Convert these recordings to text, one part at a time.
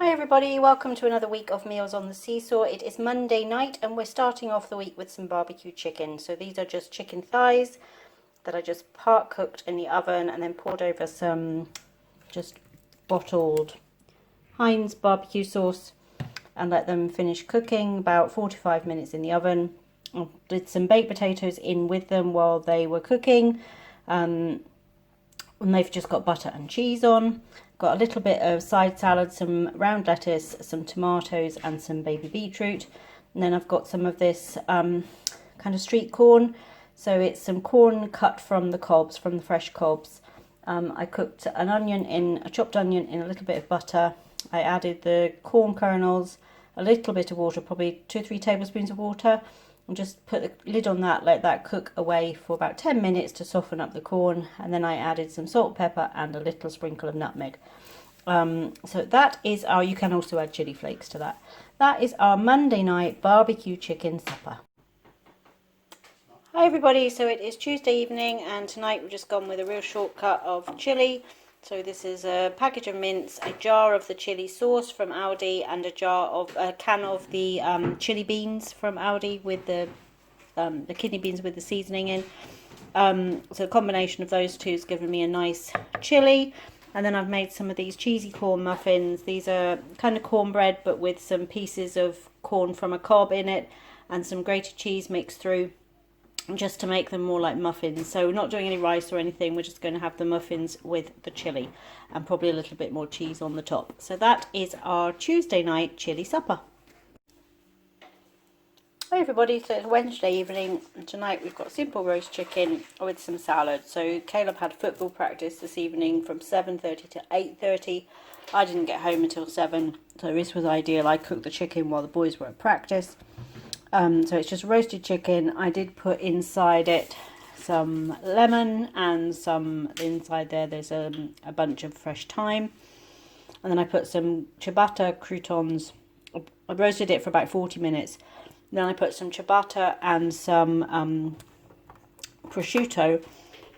Hi everybody, welcome to another week of Meals on the Seesaw. It is Monday night and we're starting off the week with some barbecue chicken. So these are just chicken thighs that I just part cooked in the oven and then poured over some just bottled Heinz barbecue sauce and let them finish cooking about 45 minutes in the oven. I did some baked potatoes in with them while they were cooking. And they've just got butter and cheese on. Got a little bit of side salad, some round lettuce, some tomatoes and some baby beetroot. And then I've got some of this kind of street corn. So it's some corn cut from the cobs, from the fresh cobs. I cooked a chopped onion in a little bit of butter. I added the corn kernels, a little bit of water, probably 2 or 3 tablespoons of water. And just put the lid on that, let that cook away for about 10 minutes to soften up the corn. And then I added some salt, pepper and a little sprinkle of nutmeg. So that is our, you can also add chili flakes to that. That is our Monday night barbecue chicken supper. Hi everybody, so it is Tuesday evening and tonight we've just gone with a real shortcut of chilli. So this is a package of mince, a jar of the chilli sauce from Aldi and a can of the chilli beans from Aldi with the kidney beans with the seasoning in. So a combination of those two has given me a nice chilli. And then I've made some of these cheesy corn muffins. These are kind of cornbread but with some pieces of corn from a cob in it and some grated cheese mixed through, just to make them more like muffins. So we're not doing any rice or anything, we're just going to have the muffins with the chilli and probably a little bit more cheese on the top. So that is our Tuesday night chilli supper. Hi everybody, so it's Wednesday evening and tonight we've got simple roast chicken with some salad. So Caleb had football practice this evening from 7:30 to 8:30. I didn't get home until 7, so this was ideal. I cooked the chicken while the boys were at practice. So it's just roasted chicken. I did put inside it some lemon and some inside there's a bunch of fresh thyme. And then I put some ciabatta croutons. I roasted it for about 40 minutes. Then I put some ciabatta and some prosciutto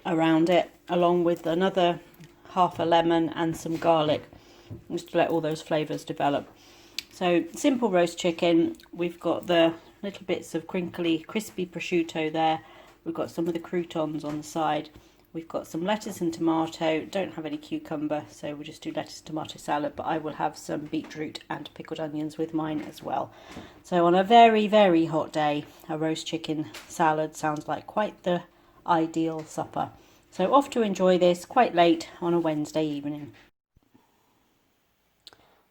around it, along with another half a lemon and some garlic, just to let all those flavours develop. So simple roast chicken. We've got the little bits of crinkly, crispy prosciutto there. We've got some of the croutons on the side. We've got some lettuce and tomato. Don't have any cucumber, so we'll just do lettuce and tomato salad, but I will have some beetroot and pickled onions with mine as well. So on a very, very hot day, a roast chicken salad sounds like quite the ideal supper. So off to enjoy this quite late on a Wednesday evening.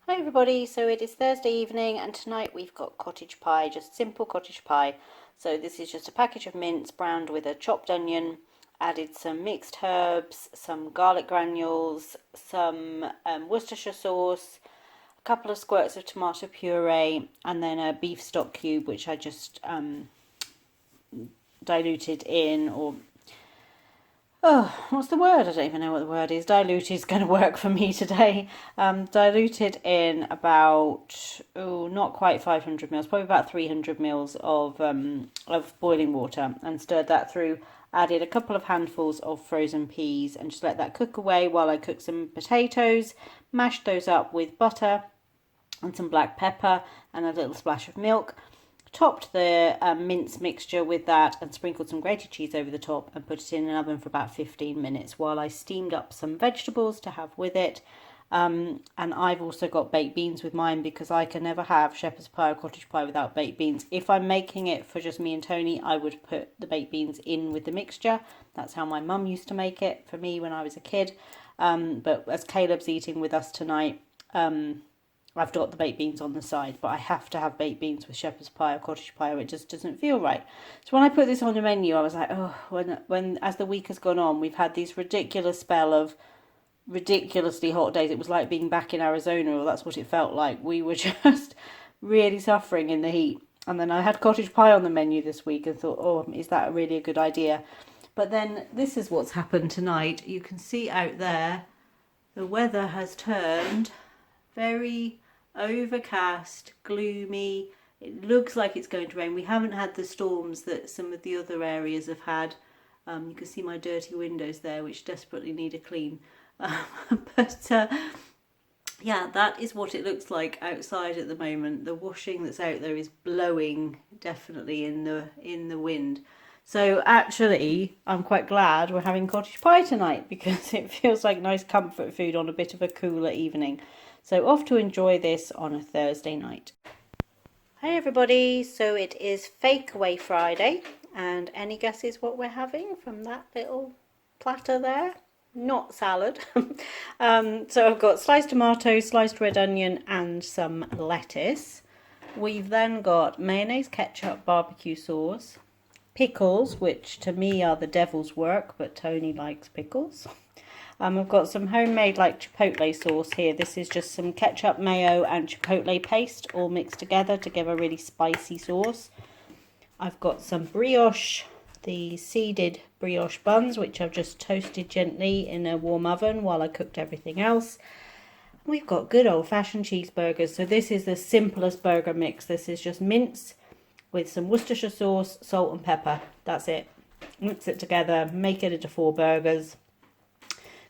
Hi everybody, so it is Thursday evening and tonight we've got cottage pie, just simple cottage pie. So this is just a package of mince browned with a chopped onion, added some mixed herbs, some garlic granules, some Worcestershire sauce, a couple of squirts of tomato puree and then a beef stock cube which I just diluted in, or what's the word? I don't even know what the word is. Dilute is going to work for me today. Diluted in about, not quite 500 mils, probably about 300 mils of boiling water, and stirred that through. Added a couple of handfuls of frozen peas and just let that cook away while I cook some potatoes. Mashed those up with butter and some black pepper and a little splash of milk. Topped the mince mixture with that and sprinkled some grated cheese over the top and put it in an oven for about 15 minutes while I steamed up some vegetables to have with it. And I've also got baked beans with mine because I can never have shepherd's pie or cottage pie without baked beans. If I'm making it for just me and Tony, I would put the baked beans in with the mixture. That's how my mum used to make it for me when I was a kid. But as Caleb's eating with us tonight, I've got the baked beans on the side, but I have to have baked beans with shepherd's pie or cottage pie or it just doesn't feel right. So when I put this on the menu, I was like, when as the week has gone on, we've had these ridiculous spell of ridiculously hot days. It was like being back in Arizona, or that's what it felt like. We were just really suffering in the heat. And then I had cottage pie on the menu this week and thought, is that really a good idea? But then this is what's happened tonight. You can see out there, the weather has turned very overcast, gloomy. It looks like it's going to rain. We haven't had the storms that some of the other areas have had. You can see my dirty windows there, which desperately need a clean. But yeah, that is what it looks like outside at the moment. The washing that's out there is blowing definitely in the wind. So actually, I'm quite glad we're having cottage pie tonight because it feels like nice comfort food on a bit of a cooler evening. So off to enjoy this on a Thursday night. Hi everybody, so it is Fake Away Friday, and any guesses what we're having from that little platter there? Not salad. So I've got sliced tomatoes, sliced red onion and some lettuce. We've then got mayonnaise, ketchup, barbecue sauce, pickles, which to me are the devil's work, but Tony likes pickles. I've got some homemade like chipotle sauce here. This is just some ketchup, mayo and chipotle paste all mixed together to give a really spicy sauce. I've got some brioche, the seeded brioche buns, which I've just toasted gently in a warm oven while I cooked everything else. We've got good old-fashioned cheeseburgers. So this is the simplest burger mix. This is just mince with some Worcestershire sauce, salt and pepper. That's it. Mix it together, make it into 4 burgers.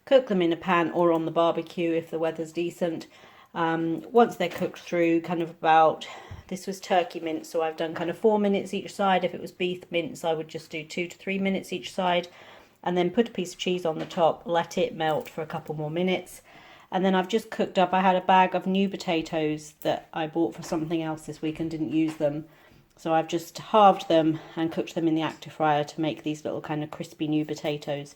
Cook them in a pan or on the barbecue if the weather's decent. Once they're cooked through, kind of about, this was turkey mince, so I've done kind of 4 minutes each side. If it was beef mince, I would just do 2 to 3 minutes each side. And then put a piece of cheese on the top, let it melt for a couple more minutes. And then I've just cooked up, I had a bag of new potatoes that I bought for something else this week and didn't use them. So I've just halved them and cooked them in the active fryer to make these little kind of crispy new potatoes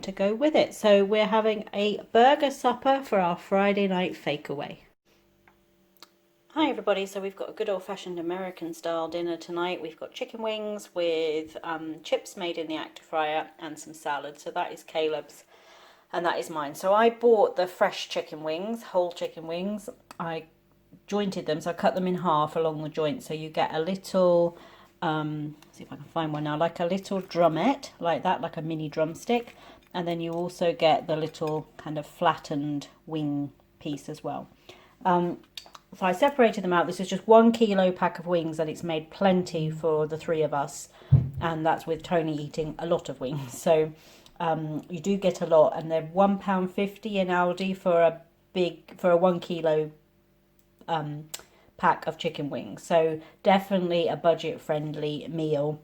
to go with it. So we're having a burger supper for our Friday night fake away. Hi everybody, so we've got a good old-fashioned American style dinner tonight. We've got chicken wings with chips made in the active fryer and some salad. So that is Caleb's and that is mine. So I bought the fresh chicken wings, whole chicken wings. I jointed them, so I cut them in half along the joint, so you get a little see if I can find one now, like a little drumette like that, like a mini drumstick, and then you also get the little kind of flattened wing piece as well. So I separated them out. This is just 1 kilo pack of wings and it's made plenty for the 3 of us, and that's with Tony eating a lot of wings, so you do get a lot, and they're £1.50 in Aldi for a 1 kilo pack of chicken wings. So definitely a budget friendly meal.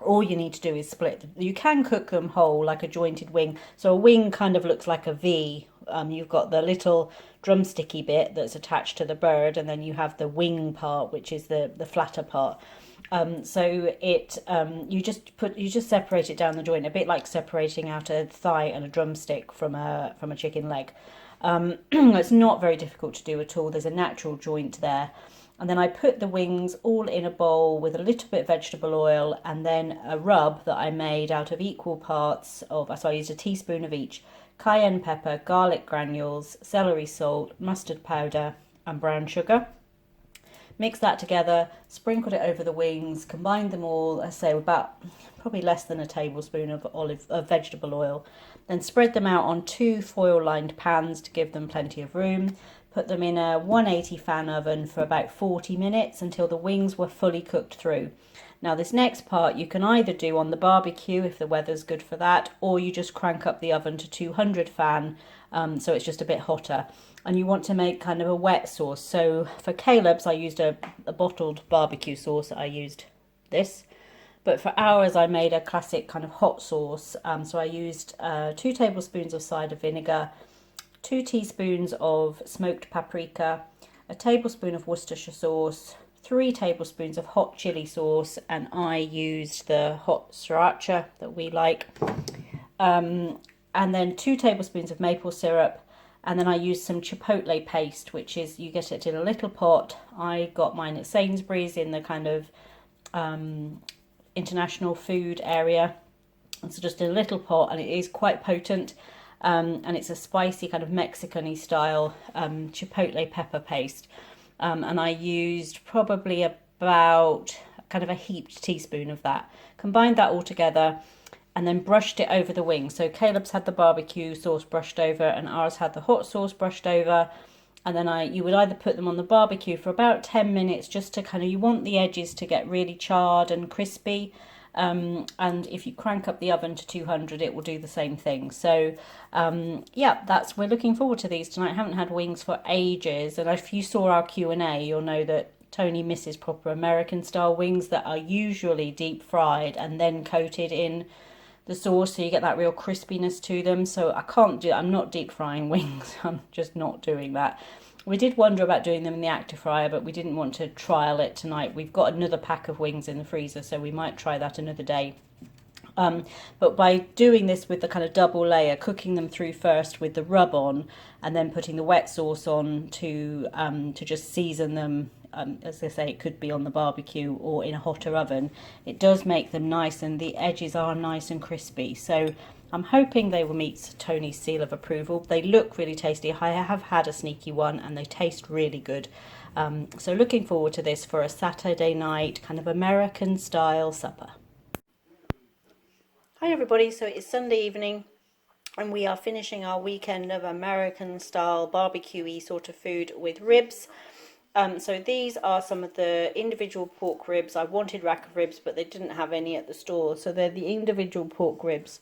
All you need to do is split them. You can cook them whole like a jointed wing. So a wing kind of looks like a V. You've got the little drumsticky bit that's attached to the bird, and then you have the wing part, which is the flatter part. So it you just separate it down the joint, a bit like separating out a thigh and a drumstick from a chicken leg. It's not very difficult to do at all. There's a natural joint there. And then I put the wings all in a bowl with a little bit of vegetable oil and then a rub that I made out of equal parts of, so I used a teaspoon of each, cayenne pepper, garlic granules, celery salt, mustard powder and brown sugar. Mix that together, sprinkled it over the wings, combined them all, I say about probably less than a tablespoon of vegetable oil. Then spread them out on 2 foil-lined pans to give them plenty of room. Put them in a 180 fan oven for about 40 minutes until the wings were fully cooked through. Now this next part you can either do on the barbecue if the weather's good for that, or you just crank up the oven to 200 fan so it's just a bit hotter. And you want to make kind of a wet sauce. So for Caleb's I used a bottled barbecue sauce. I used this. But for ours I made a classic kind of hot sauce. So I used 2 tablespoons of cider vinegar, 2 teaspoons of smoked paprika, a tablespoon of Worcestershire sauce, 3 tablespoons of hot chili sauce, and I used the hot Sriracha that we like. And then 2 tablespoons of maple syrup. And then I used some chipotle paste, which is, you get it in a little pot. I got mine at Sainsbury's in the kind of international food area. And so just in a little pot, and it is quite potent. And it's a spicy kind of Mexican-y style chipotle pepper paste. And I used probably about kind of a heaped teaspoon of that. Combined that all together and then brushed it over the wings. So Caleb's had the barbecue sauce brushed over and ours had the hot sauce brushed over. And then you would either put them on the barbecue for about 10 minutes just to kind of, you want the edges to get really charred and crispy. and if you crank up the oven to 200 it will do the same thing. So yeah, we're looking forward to these tonight. I haven't had wings for ages, and if you saw our Q&A you'll know that Tony misses proper American style wings that are usually deep fried and then coated in the sauce, so you get that real crispiness to them. So I'm not deep frying wings. I'm just not doing that. We did wonder about doing them in the active fryer, but we didn't want to trial it tonight. We've got another pack of wings in the freezer, so we might try that another day. But by doing this with the kind of double layer, cooking them through first with the rub on and then putting the wet sauce on to just season them, as I say, it could be on the barbecue or in a hotter oven, it does make them nice and the edges are nice and crispy. So I'm hoping they will meet Tony's seal of approval. They look really tasty. I have had a sneaky one and they taste really good. So looking forward to this for a Saturday night kind of American style supper. Hi everybody, so it's Sunday evening and we are finishing our weekend of American style barbecue-y sort of food with ribs. So these are some of the individual pork ribs. I wanted rack of ribs but they didn't have any at the store, so they're the individual pork ribs.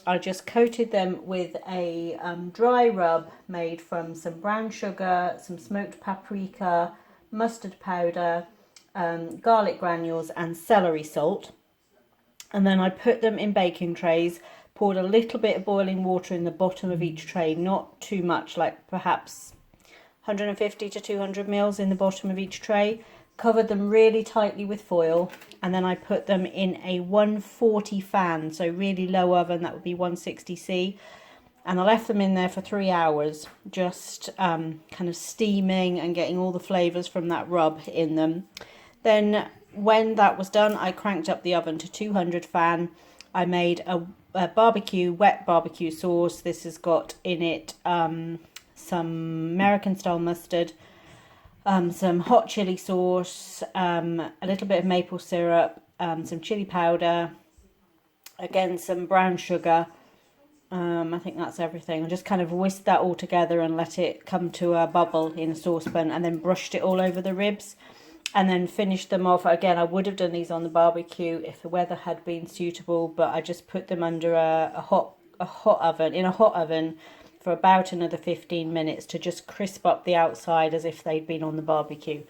I just coated them with a dry rub made from some brown sugar, some smoked paprika, mustard powder, garlic granules and celery salt. And then I put them in baking trays, poured a little bit of boiling water in the bottom of each tray, not too much, like perhaps 150 to 200 mils in the bottom of each tray, covered them really tightly with foil, and then I put them in a 140 fan, so really low oven, that would be 160C, and I left them in there for 3 hours, just kind of steaming and getting all the flavours from that rub in them. Then when that was done, I cranked up the oven to 200 fan. I made a wet barbecue sauce. This has got in it some American style mustard, some hot chili sauce, a little bit of maple syrup, some chili powder, again some brown sugar. I think that's everything. I just kind of whisked that all together and let it come to a bubble in a saucepan, and then brushed it all over the ribs, and then finished them off. Again, I would have done these on the barbecue if the weather had been suitable, but I just put them under a hot oven for about another 15 minutes to just crisp up the outside as if they'd been on the barbecue.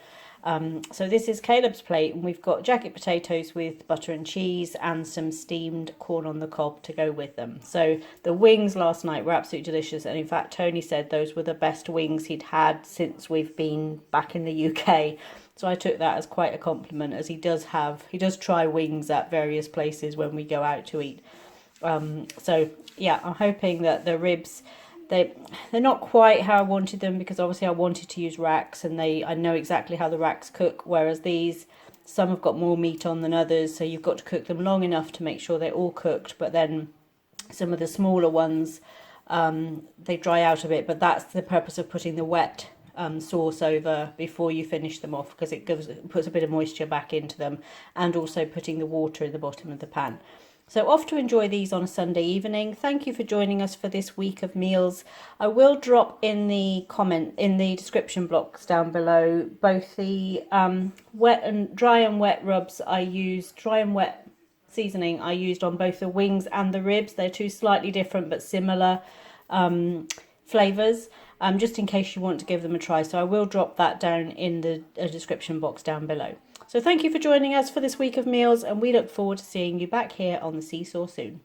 So this is Caleb's plate, and we've got jacket potatoes with butter and cheese and some steamed corn on the cob to go with them. So the wings last night were absolutely delicious, and in fact Tony said those were the best wings he'd had since we've been back in the UK. So I took that as quite a compliment, as he does try wings at various places when we go out to eat. So yeah, I'm hoping that the ribs, they're not quite how I wanted them, because obviously I wanted to use racks, and I know exactly how the racks cook, whereas these, some have got more meat on than others, so you've got to cook them long enough to make sure they're all cooked. But then some of the smaller ones, they dry out a bit, but that's the purpose of putting the wet sauce over before you finish them off, because it puts a bit of moisture back into them, and also putting the water in the bottom of the pan. So off to enjoy these on a Sunday evening. Thank you for joining us for this week of meals. I will drop in the description blocks down below both the dry and wet rubs I used, dry and wet seasoning I used on both the wings and the ribs. They're two slightly different but similar flavours, just in case you want to give them a try. So I will drop that down in the description box down below. So thank you for joining us for this week of meals, and we look forward to seeing you back here on the SeeSaw soon.